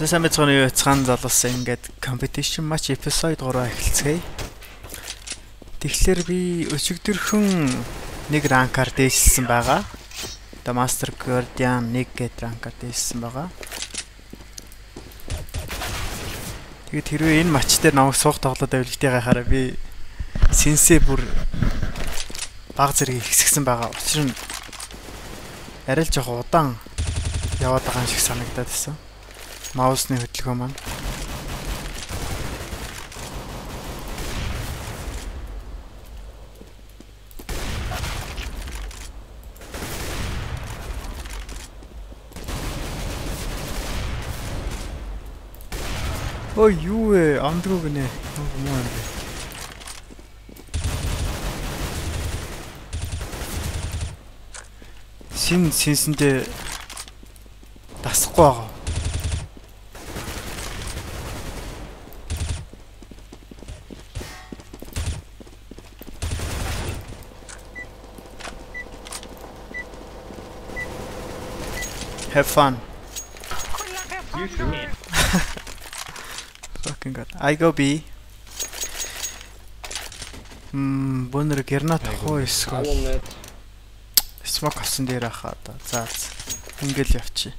Сайн мэцгоны яцхан залуус ингээд competition match episode 3 эхэлцгээе. Тэгэхээр би өчигдөрхөн нэг ранкаар дээшилсэн байгаа. The Master Guardian 1 гэдэг ранкаар дээшилсэн байгаа. Тэгээд хэрвээ энэ матч дээр намайг суух тоглоод байвал битээ гайхаараа би сенсэ бүр баг зэрэг ихсгсэн байгаа. Учир нь арай л жоох удаан яваад байгаа юм шиг санагдаад байсан. Маусны хөдөлгөөн маань. Ой юу вэ? Амдруу гинэ. Муу юм бэ. Синсэндээ дасахгүй байгаа. Have fun. You too. Fucking god. I go B. Бонер гернат хоо эсвэл смок авсан дээр ахаа да. За. Ингээл явчих.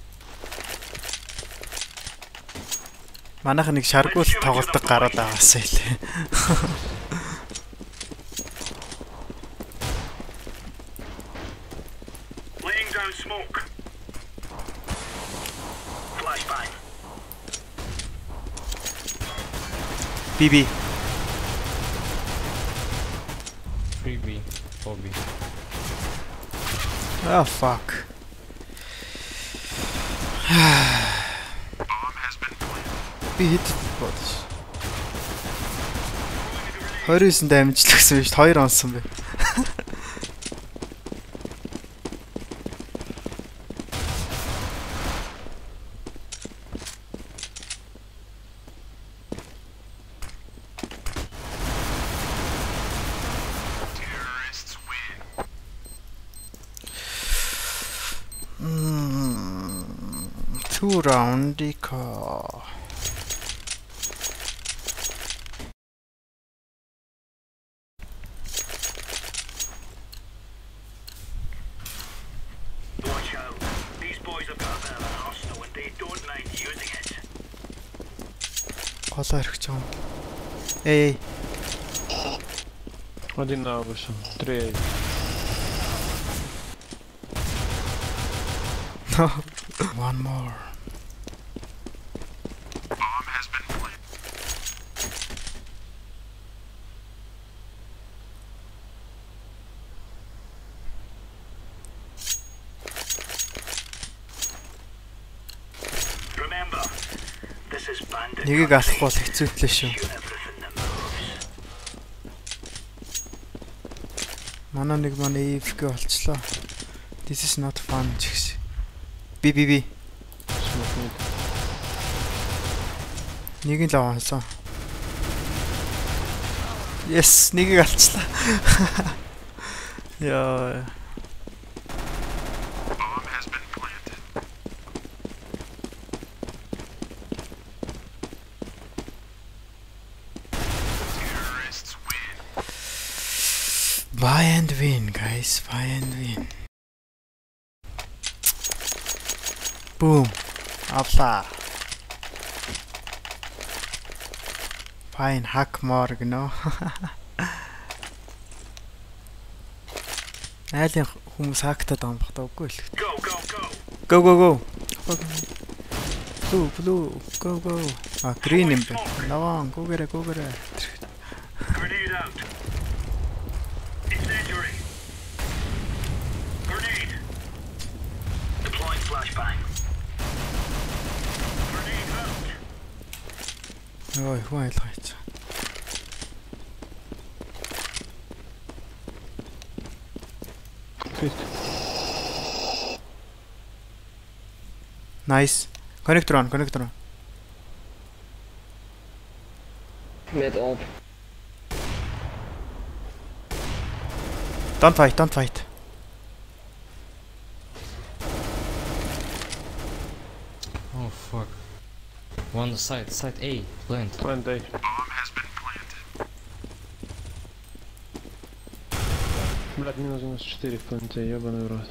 Манайх нэг шаргуул тоглолдог гараад байгаасаа хэлээ. Laying down smoke. Flashbang. BB. 3B, 4B. Oh fuck. Би хэд бодож. 29 дамжлагсан биш 2 онсон бэ. Two round car. Watch out. These boys have got a bit of an arsenal and they don't mind using it. Голоо өргөж байгаа юм. Эй. Один на вышел. 3A. One more. Bomb has been planted. Remember, this is bandit. Нэгийг алахгүй бол хэцүүтлээ шүү. Shoot everything that moves. Манай нэг манай AFK болчлоо. This is not fun чигш. Би. Smoke mid. Нэг л аваансан. Yes, нэгийг алцлаа. Яа. Bomb has been planted. Terrorists win. Buy and win, guys. Buy and win. Boom. Авла. Fine, hack more гэнэ. Айлын хүмүүс хактаад байгаа юм бах таахгүй л. Go, go, go. Go. Blue. Go. А green юм бэ. Наван, go гэрэ. Grenade out. Incendiary. Grenade. Deploying flashbang. Grenade out. Ой, хүн айлгаач. Nice. Connector on. Mid op. Don't fight. Oh fuck. One side A, plant. Plant A. Блядь, минус 94 в пленте, ебаный в рот.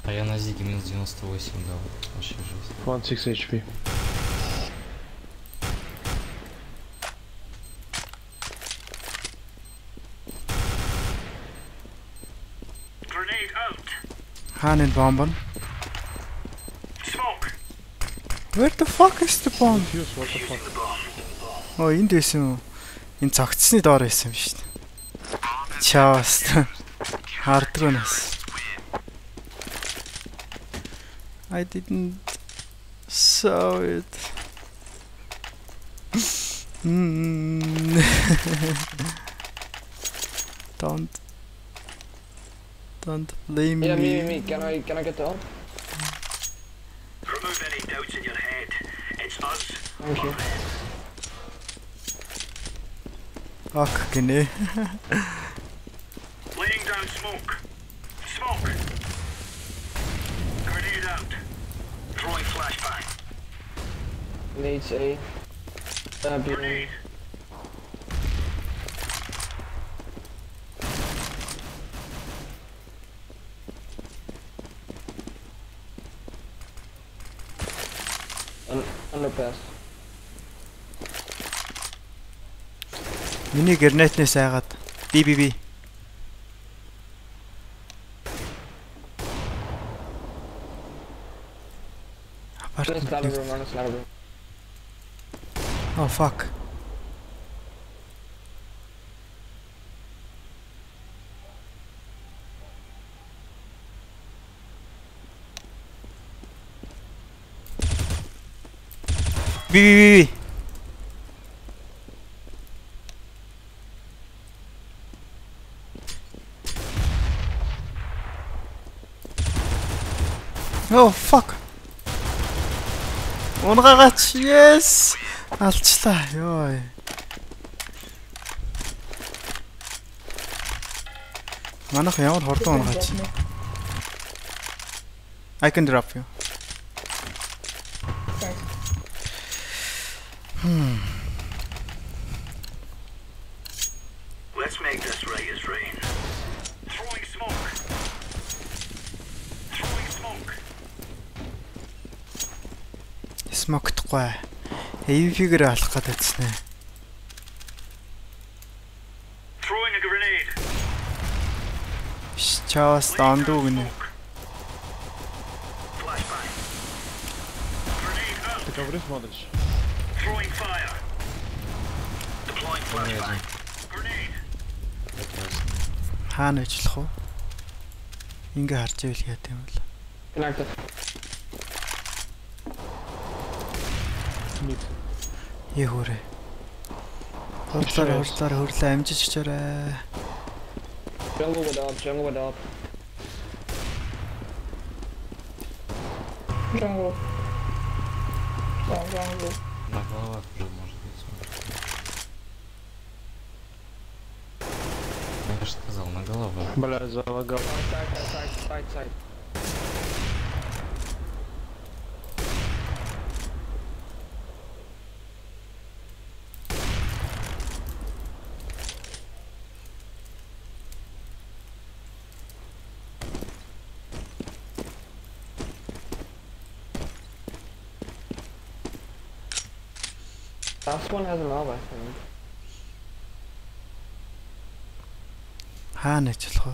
А я на зиге минус 98 дал. Вообще жесть. 16 HP. Grenade out. Хаана энэ бомб нь? Smoke. Where the fuck is the bomb? Fuse, what the fuck? The bomb. Оо энд байсан уу? Энэ цогцсны доор байсан юм шүү дээ. Чаавас. Хардгүй нас. I didn't saw it. Don't blame Yeah, me. me. Can I get the help? Remove any doubts in your head. It's us. Thank you. Ок гинэ. Laying down smoke. Smoke. Grenade out. Throwing flashbang. Needs A. B. Grenade. Underpass. Миний гранатнаас айгаад би. Honest ladder room. Oh fuck. Би. Oh fuck. Унагаач. Yes. Алчлаа. Йой. Манайх ямар хурдан унагаач. I can drop you. Let's make this right as rain. Throwing smoke. Throwing smoke. Смоктгүй. AV-гээр алах гэдэг чинь. Throwing a grenade. Чаас дандуу гинэ. Flashbang. Grenade out. Ты ковры смотришь? Throwing fire. Deploying flashbang. Grenade. Хаана ажиллах вэ? Ингээ харж ивэл яа гэм бол. Connected. Mid. Ийхүрээ. Хурлаар хөрлөө амжиж очоорой. Jungle with up. Jungle. На головах уже может быть. Я же сказал, на головах. Бля, залагал. Side. Last one has an orb, I think. Хаана ажиллах вэ?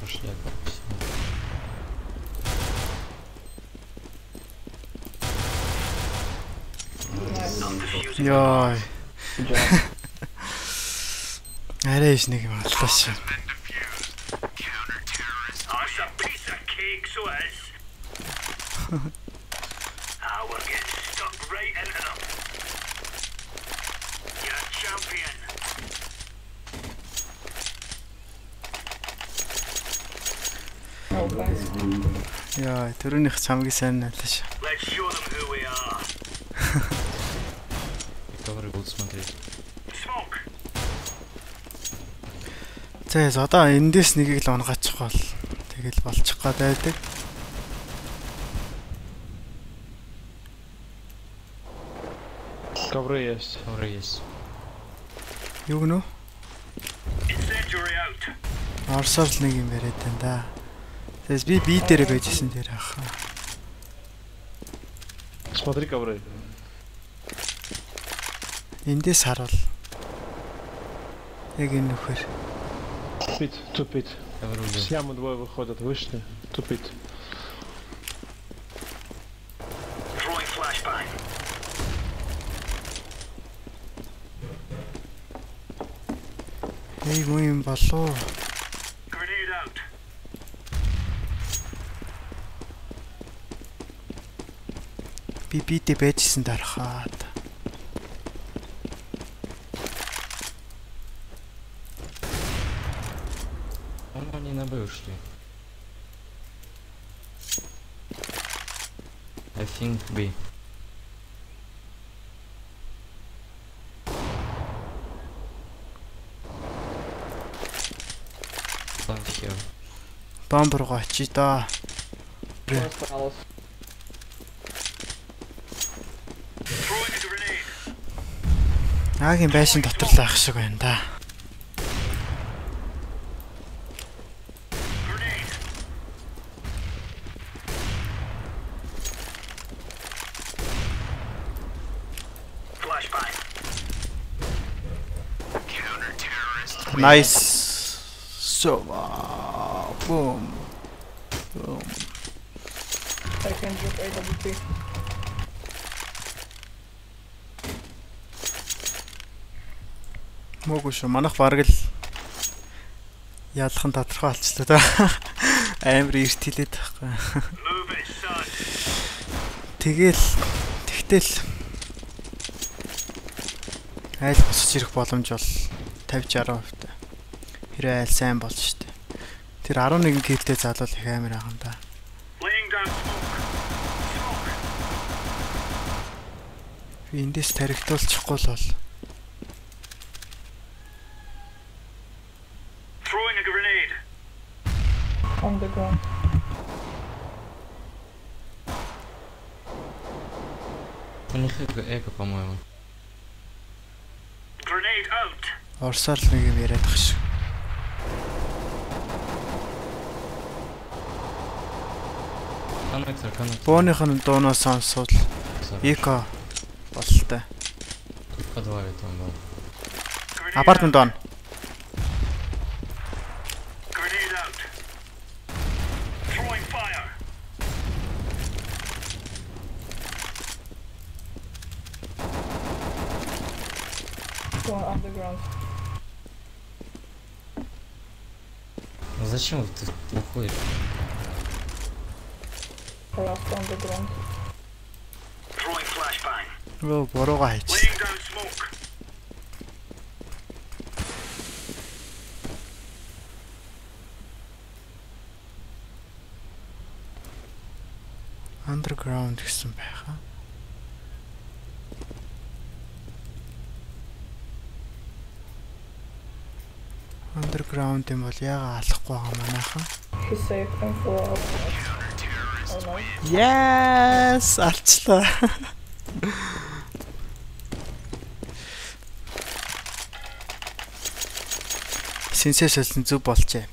Пошли. Йой. Good job. Арайш нэг юм аллаа шээ. Oh, it's a piece of cake, so it is. We're getting stuck right into them. You're a champion. Яа, төрөнийх цамгийн сайн аллаа шээ. Let's show them who we are. Ковры будут смотреть. Smoke. За одоо эндээс нэгийг л унгаачих бол Тэгэл болчих гээд байдаг. Ковры есть. Ковры есть. Юу гэнэ? Incendiary out. Орсоор л нэг юм яриад байна да. Тэгээс би дээр байжсэн дээр ах. Смотри ковры. Эндээс харуул. Яг энэ нөхөр. Тупит. Ковры С есть. ямы двое выходят, вышли. Тупит. Throwing flashbang. Эй юм болоо. Grenade out. Би дээр байжсэн дарахаад. Они на Б ушли. I think B. Plant here. Бомб руу очие да. Close palace. Throwing a grenade. Агийн байшин дотор л ах шиг байна да. Grenade. Flashbang. Nice. So boom. Boom. I can drop AWP. Мөөгүй шүү. Манайх бараг л яалхан тодорхой болчихлоо да. Амар эрт хилээд байхгүй. Move it, son. Тэгтэл айл босч ирэх боломж бол 50-60%. Хэрэг айл сайн болж штэ. Тэр 11 килтэй залуул их амар байгаа юм да. Laying down smoke. Smoke. Би эндээс таригтуулчихгүй л бол. Throwing a grenade. On the ground. У них эко, по-моему. Grenade out. Орсоор л нэг юм яриад ах шиг. Коннектор. Бооныхын дуунаас сонсвол эко бололтой. В подвале там был. Grenade Апартмент out. он. Grenade out. Throwing fire. One underground. Ну зачем ты уходишь? Last underground. Throwing flashbang. Өө бороогаа хийчих. Laying down smoke. Underground гэсэн байхаа. Underground юм бол яага алахгүй байгаа манайхан. He saved them for us. Oh no. Yes, алчлаа. Синсээс олсон зүг болжээ.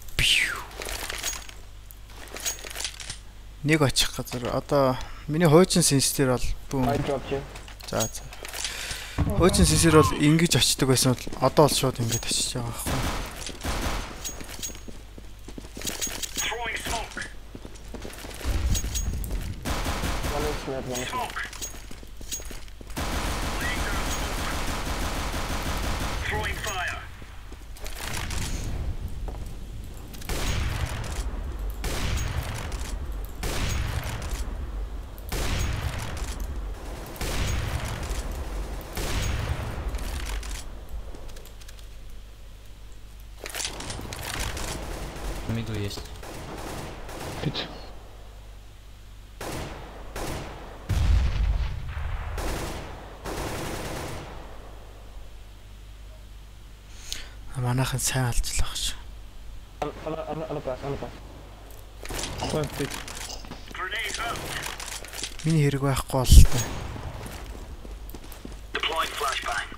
Нэг очих газар одоо миний хуучин синсээр бол бүүм. I dropped you. За. Хуучин синсээр бол ингэж очдөг байсан бол одоо бол шууд ингэж очиж байгаа байхгүй. Throwing smoke. One is mid, one is mid. Smoke. Laying down smoke. Throwing fire. На миду есть. Пить. Манайхан сайн алчлаа гэж. On the pass, on the pass. Plant pit. Grenade out. Миний хэрэг байхгүй бол та. Deploying flashbang.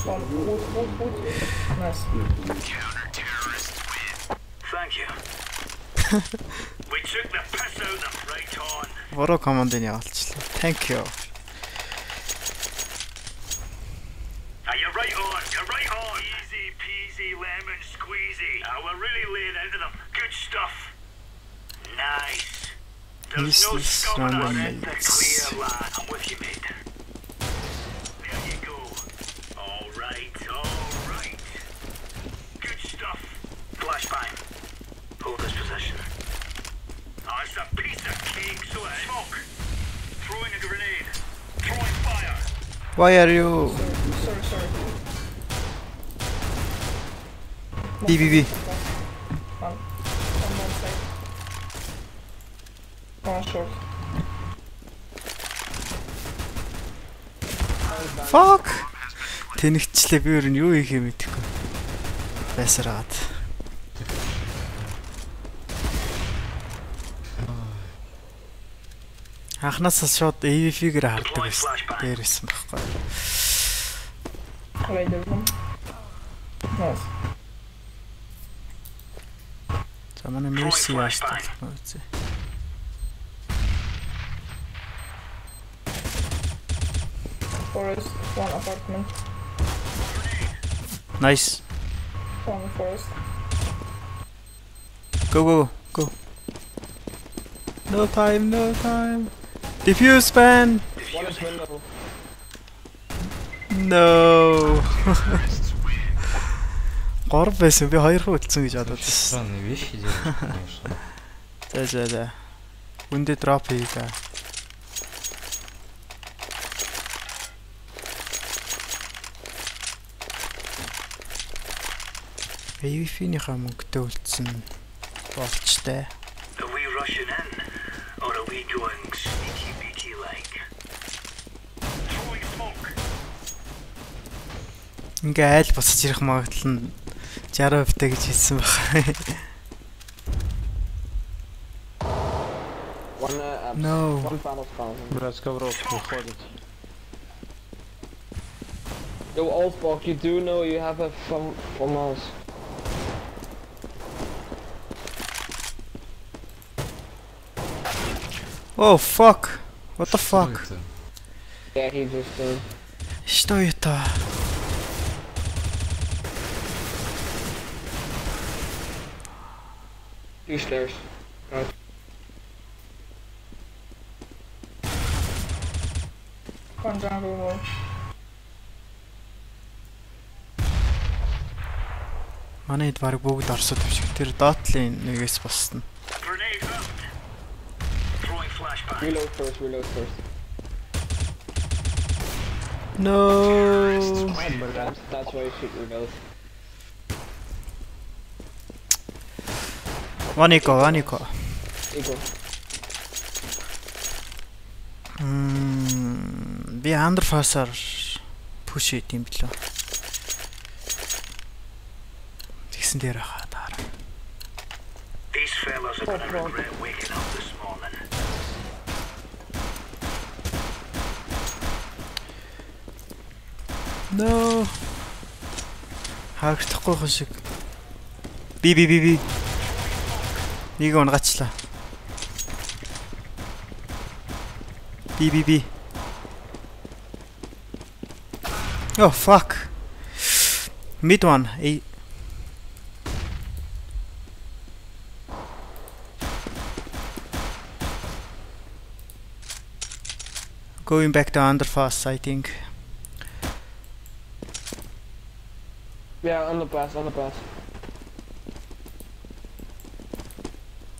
One, wood. Nice. Thank you. We took the piss out of them right on. Буруу командыг явуулчихлаа. Thank you. You're right on. You're right on. Easy peasy lemon squeezy. We're really laying into them. Good stuff. Nice. There's no Useless scum on random it. The mates. clear line. I'm with you, mate. There you go. All right. Good stuff. Flashbang. Hold this position. Oh, it's a piece of cake. So smoke. Throwing a grenade. Throwing fire. Why are you? Sorry. BBB. On one side. One short. Fuck. Тэнэгчлээ би өөр нь юу хийх юм мэдэхгүй. Байсараад. Анхнаасаа шууд AV-гээр хардаг байсан. Дээрсэн байхгүй. Right there. Nice. За манай Mercy яастаа үзье. Forest. One apartment. Nice. One forest. Go. No time. Defuse ban. One is window. No. Гор байсан би хоёр хуу үлдсэн гэж бодоод байсан. Странные вещи делаешь, конечно. За. Үндэ дроп хийгээ. AV-ийнхаа мөнгөтэй үлдсэн болчтой. Are we rushing in? Or are we going sneaky beaky like? Throwing smoke. Ингээ айл босч ирэх магадлал нь 60% гэж хэлсэн байна. No. One final spawn. Братска в рот выходит. Yo, Altbach, you do know you have a from mouse. Oh fuck. What the fuck? Что это? Yeah, he just did. Что это? Two stairs. Right. One jungle wall. Манайд баг бүгд орсод биш. Тэр доотлын нэгээс боссно. Grenade out. Throwing flashbang. Reload first. No. That's why you should reload. One eco. Eagle. Би underfasar push хийх юм билүү. Тэгсэн дээр хаа таар. These fellas are gonna regret waking up this morning. No. Хаагдахгүй хүн шиг. Би. Нэг унгачлаа. Би. Oh fuck. Mid one. Going back to underpass, I think. Yeah, on the pass.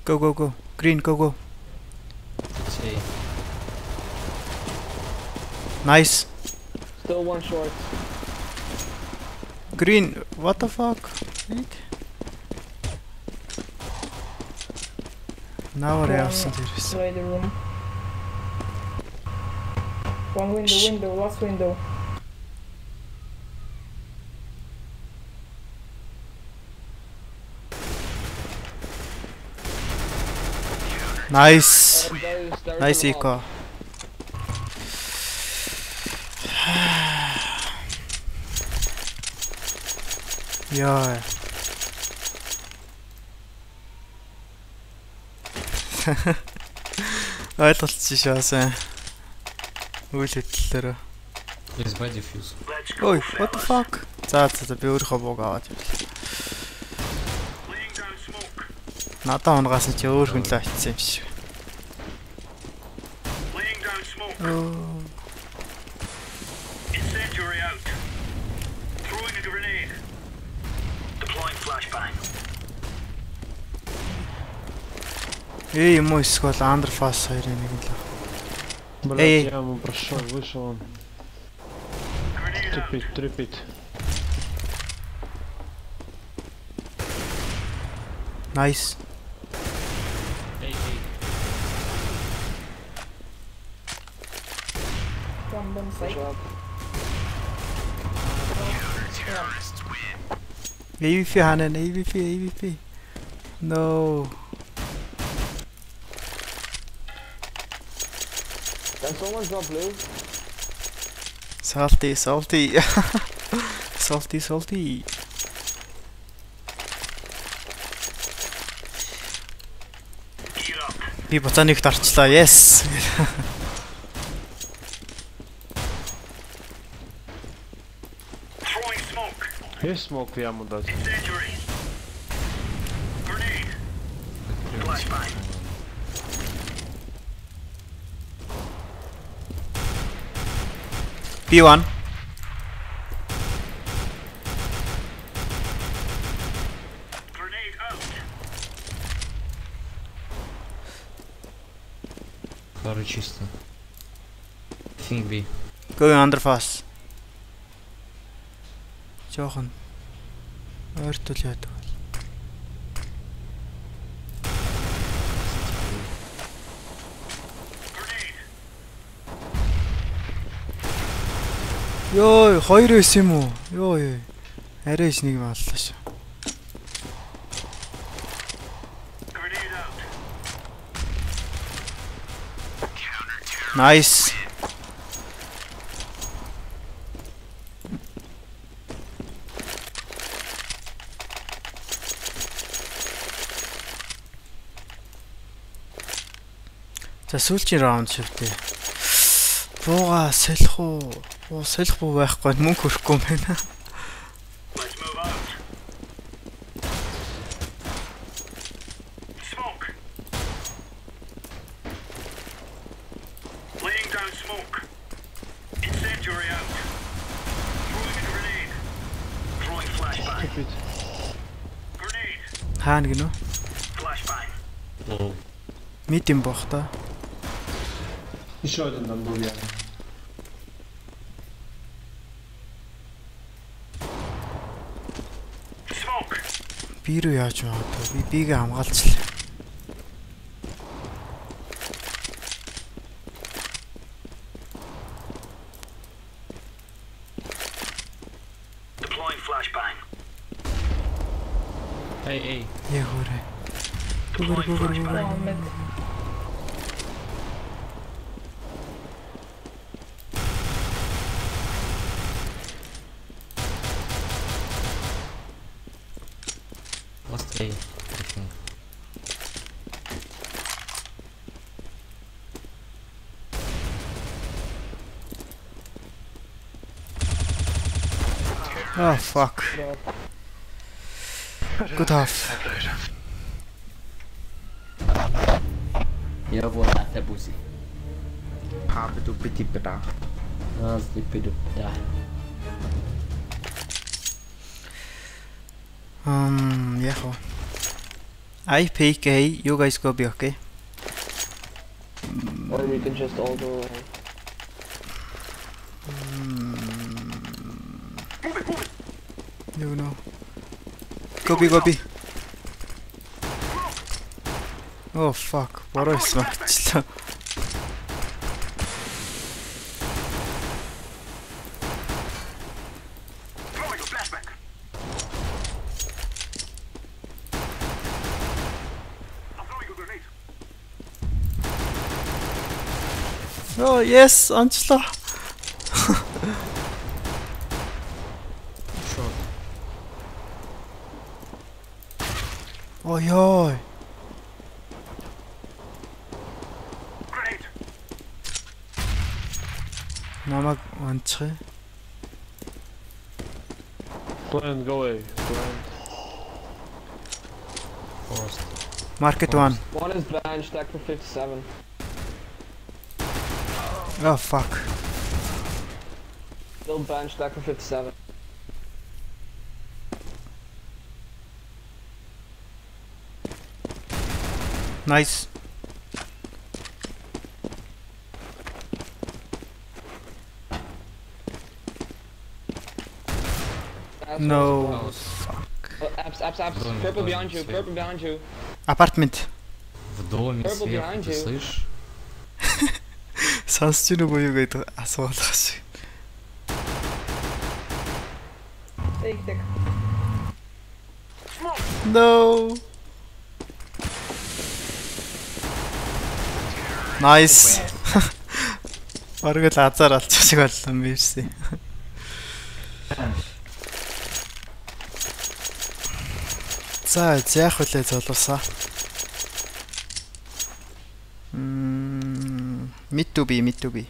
Go. Green, go. Детей. Nice. Still one short. Green, what the fuck? Wait. Now what else is Play the room. One window, last window. Nice. There's Nice the wall. eco. Яа. Ойлголцсон шаасан. Үйл хөдлөлөөрөө. There's by diffuse. Let's go, Ой, what the fellas. fuck? За би өөрийнхөө бууг аваад явлаа. Laying down smoke. Надаа унгаас нь чи өөр хүн л очсон юм шиг. Laying down smoke. Оо. Incendiary out. Throwing a grenade. Deploying flashbang. Юм уу эсвэл Underpass хоёрын нэг л. Эй. Блядь, я ему прошел, вышел он. Grenade out. Трепит. Nice. Hey. One bomb site. AVP ханаа AVP. No. Can someone drop blue? Salty. Salty. Gear up. Би буцааныг дарчлаа. Yes. Throwing smoke. Есть смог в яму дать? Incendiary. Grenade. Flashbang. B1. Grenade out. Пару чисто. Think B. Going Underpass. Жохон ойртол яадаг. Grenade. Йоо, хоёр байсан юм уу? Йоо. Арайш нэг юм аллаа ш. Grenade out. Nice. За сүүлчийн раунд шивтээ. Бууга солих уу? Буу солих буу байхгүй мөнгө хөрөхгүй юм байна. Let's move out. Smoke. Laying down smoke. Incendiary out. Throwing a grenade. Throwing flashbang. Трепит. Grenade. Хаана гинөө? Flashbang. Low. Мид юм бах та. Еще один там был я. Smoke. Би рүү яаж магадгүй? Би бигээ хамгаалчлаа. Deploying flashbang. Hey. Яа хөөрэ. Deploying flashbang. One mid. Last A, I think. Oh fuck. Good half. Я вот это бузи. Habe du bitte bedacht? Раз ты пиду. Да. Yeah. I pick A, you guys go B, okay? Or we can just all go. You know. Go B. Oh fuck, бороо смагчлаа. Throwing a flashbang. I'm throwing a grenade. Oh, yes, онцлоо. Short. Ой ёо. Grenade. Намаг онцгой. Plant, go away. Plant. Forest. Market 1. One is bench, stack for 57. Oh fuck. Still bench, stack for 57. Nice. That's No. one. Abs. Доме Purple тоже behind you, свет. purple behind you. Апартмент. В доме Purple сверху, behind ты you. слышишь? Сонсч юу буюу гэдэг асуулах шиг. Take. No. Nice. Оргил азар алчих шиг боллоо мэрси. За, яах вүлээ золоосаа. Mid to be.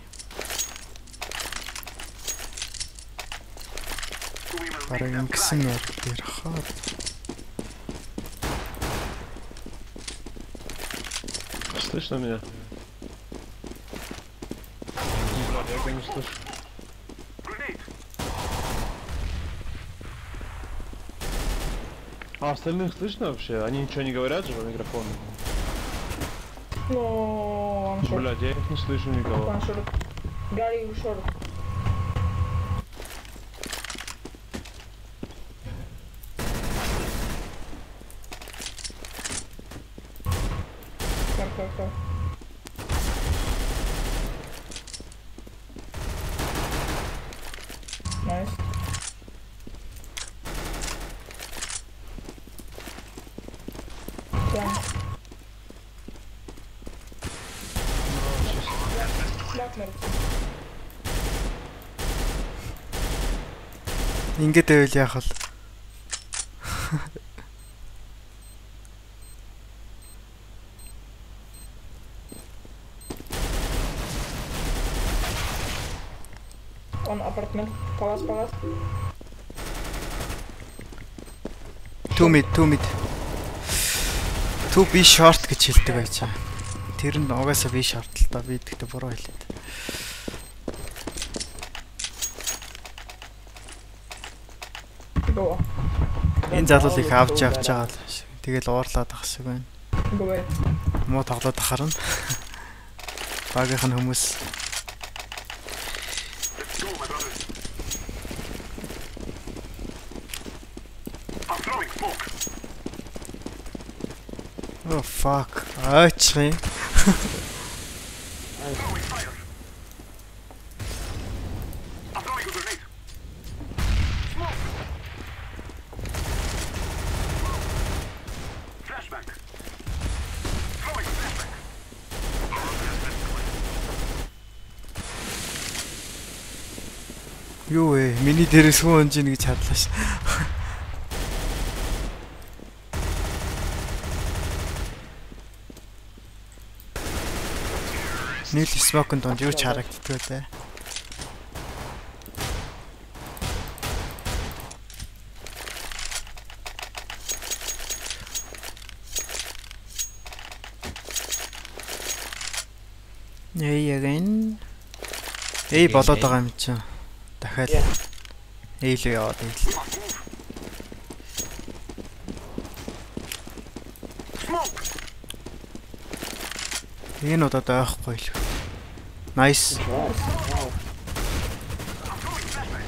So we will Бараг make them ингэсэн cry. нэр дээр хаа. Слышно меня? Блядь, я не слышу. Grenade. А остальных слышно вообще? Они ничего не говорят же по микрофону? No, I'm short. Блядь, я их не слышу никого. One short. Gary, you short. Go. Nice. Done. Black mark. Ингээд байвал яах вэ? One apartment. Palace. Two mid. Two B short гэж хэлдэг байцаа. Тэр нь угаасаа B short л та би тэгтээ буруу хэлээд. Go. Энэ залуу их авч байгаа л шиг. Тэгэл уурлаад ах шиг байна. Go away. Муу тоглоод ахарна. Багийнх нь хүмүүс Let's go, my brothers. I'm throwing smoke. oh fuck. Аач. Throwing fire. I'm throwing a grenade. Smoke. Flashbang. Throwing a flashbang. Юу вэ? Миний дээрээс хүн онж ийн гэж хадлаа ш. Нийл смокын донд юу ч харагддгүй те. Яагийн болоод байгаа юм чинь. Дахиад эйлөө яваад эйл. Энэ удаад байхгүй л. Nice.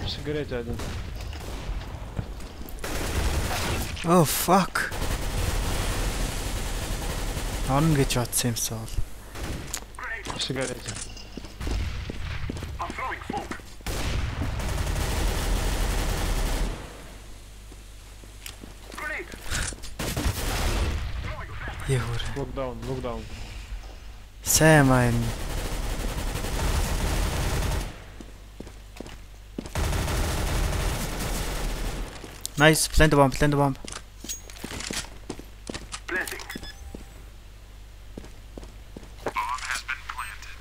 Сигарет один. Oh fuck. Он гэж бодсон юмсан бол. Сигарет. I'm throwing smoke. Grenade. Яхур. Локдаун. Сайн маань. Nice, plant the bomb. Planting. Bomb has been planted.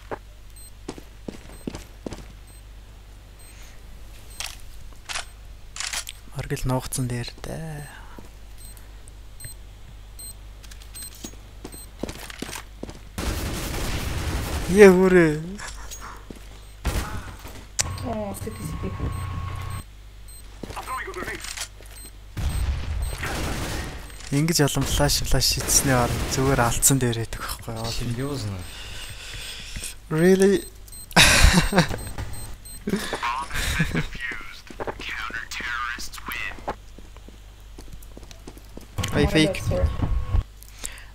Оргил нуугцсан дээр дээ. Хүрээ. Oh, city. I'm throwing a grenade. Ингэж олон флаш шийдснээ ор зүгээр алдсан дээр байдаг байхгүй юу? Серьезно? Really?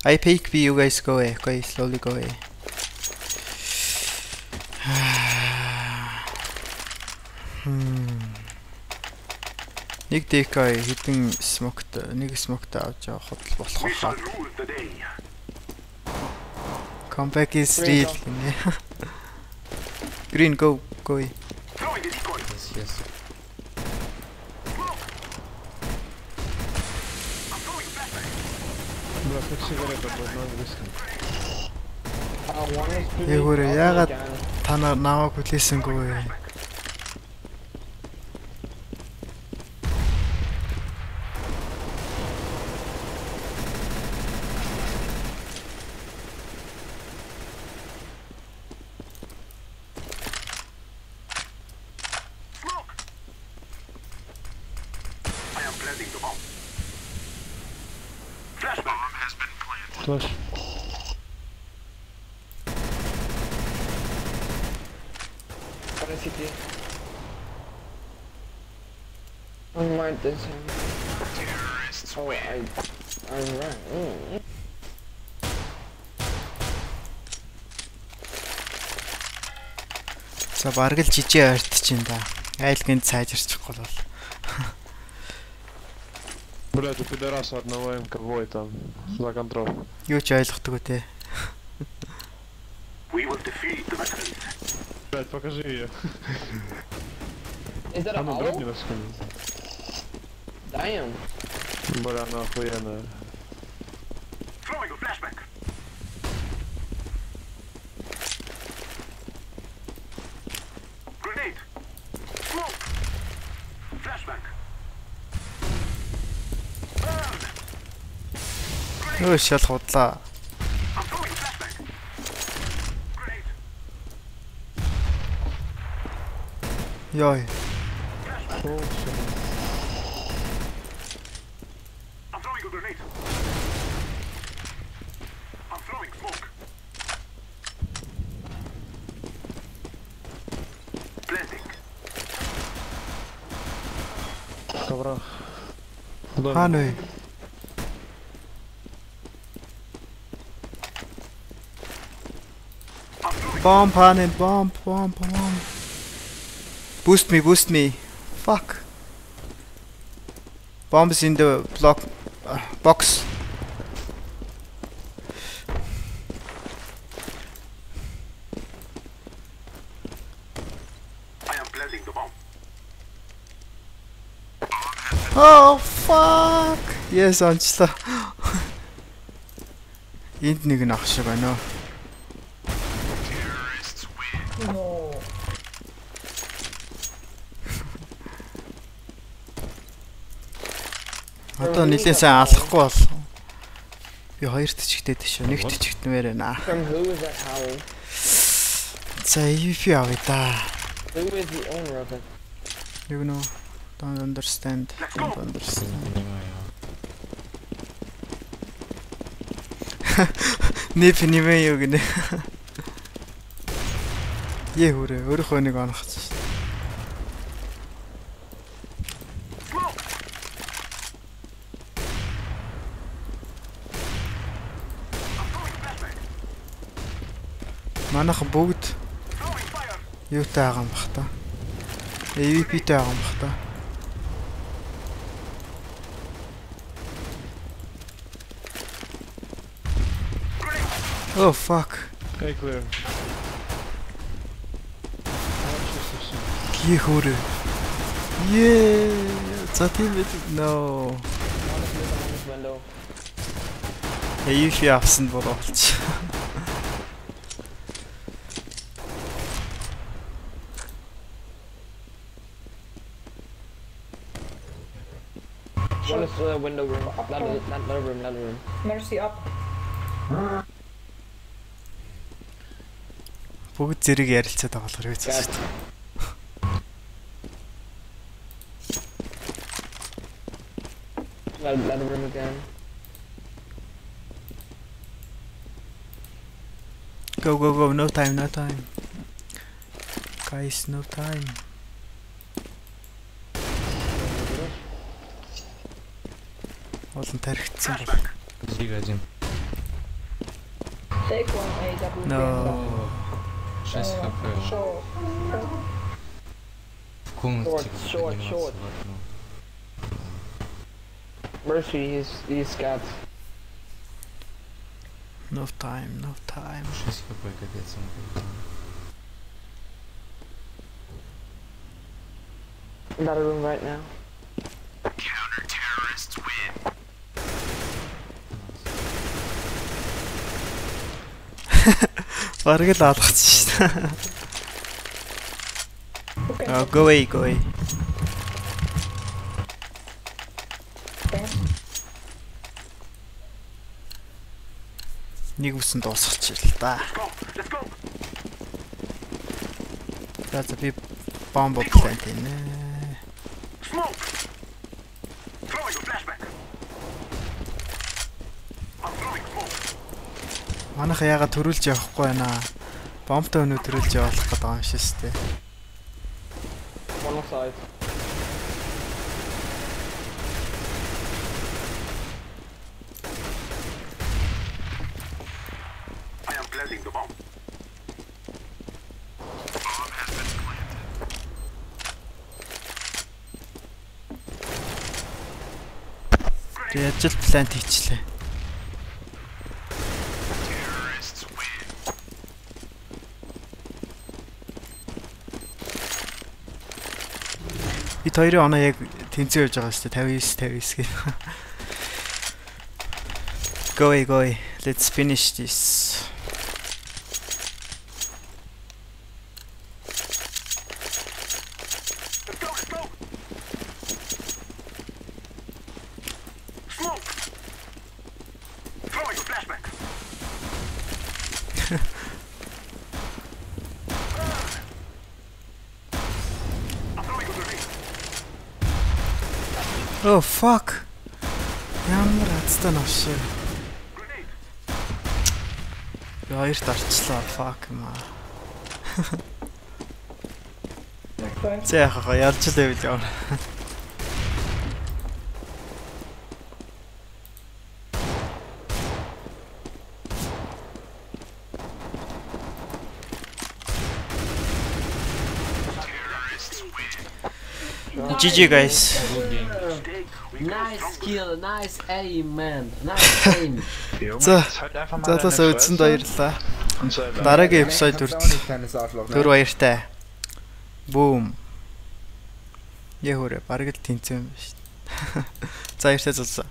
I fake B, you guys go away. Okay, slowly go away. Нэг дэкай хитэн смокт нэг смокт авч явах худал болох We shall хаа. rule the day. Comeback is real. Green, go away. Throwing a decoy. Yes. I'm throwing flashbang. Бля, как сигарета под на английском. One is Хүрээ яагаад та наваа хүлээсэнгүй. Smoke. I am planting the bomb. Flashbang. Bomb has been planted. Флэш. What is city? On my design. Terrorists Oh, win. I'm right. За бараг л жижиг арт чинь да. Айлгынд сайжирчихгүй бол. Блядь, у пидораса одного МК там за контроль. Юу ч ойлгохгүй те. We will defeat the veterans. Блядь, покажи ее. Is that a А ну hollow? дрыгни на скамью. Damn. Бля, она охуенная. Throwing a flashbang. Grenade. Smoke. Flashbang. Burn. Өө шал худлаа. I'm throwing a flashbang. Grenade. Ёй. I'm throwing a grenade. I'm throwing smoke. Planting. В коврах. Хаана вэ? Bomb, Hanen, bomb. Boost me. Fuck. Bomb is in the block box. I am planting the bomb. Oh fuck. Yes, онцлоо. Энд нэг нь ах шиг байна. Terrorists win. No. Одоо нэлээд сайн алахгүй бол би хоёрт чигтэй тийш нэгт чигтмээр байна. From who is that howl? За EVP авъя да. Who is the owner of it? You know, don't understand. Не понимаю. Не понимаю гэнэ. Хүрээ өөрийнхөө нэг онохсон шүү. Манайхан бүгд юутай байгаа юм бах та. EVP-тэй байгаа юм бах та. Oh fuck. Hey, clear. Gie хүрээ. Yeah. За тийм үү? No. One is mid on this window. Аюуши авсан буруу болч. One is window room. Ladder room. Mercy up. Бүгд зэрэг ярилцаад байгаа болохоор юу ч. Ladder room again. Go, no time. Guys, no time. Олон тархицсан бол. Зиг один. Take one AW. No. 6 хп. Show. В комнате Short. подниматься в окно. Mercy, he's scared. No time. 6 хп, капец, он будет. Ladder room right now. Бараг л алгацсан шүү дээ. Go away. Нэг үсэн дуусгач л да. За би бомб плантийнэ. Smoke! Throwing a flashback. I'm throwing smoke. Манайха яга төрүүлж явахгүй байна. Бомбтой өнөө төрүүлж явах гэдэг юм шиг шүү дээ. One side. I am planting the bomb. Тэгээд ажил плант хийчлээ. Бид хоёрын оноо яг тэнцээ явж байгаа шүү дээ. 59 гэх. Go away. Let's finish this. Let's go! Smoke! Throwing a flashback. I'm throwing a grenade. Oh fuck. Ямар азтай навш. Grenade. Хоёрт орчлоо. Fuck маа. Зэ яхаа ялж л байв л явна. GG guys. Good game. Nice kill, nice aim, man. Nice aim. За. Залуусаа үзсэнд баярлалаа. Дараагийн эпизод төр баяртай. Boom. Яхурэ бараг л тэнцэн юм шүү дээ. За баяртай залуусаа.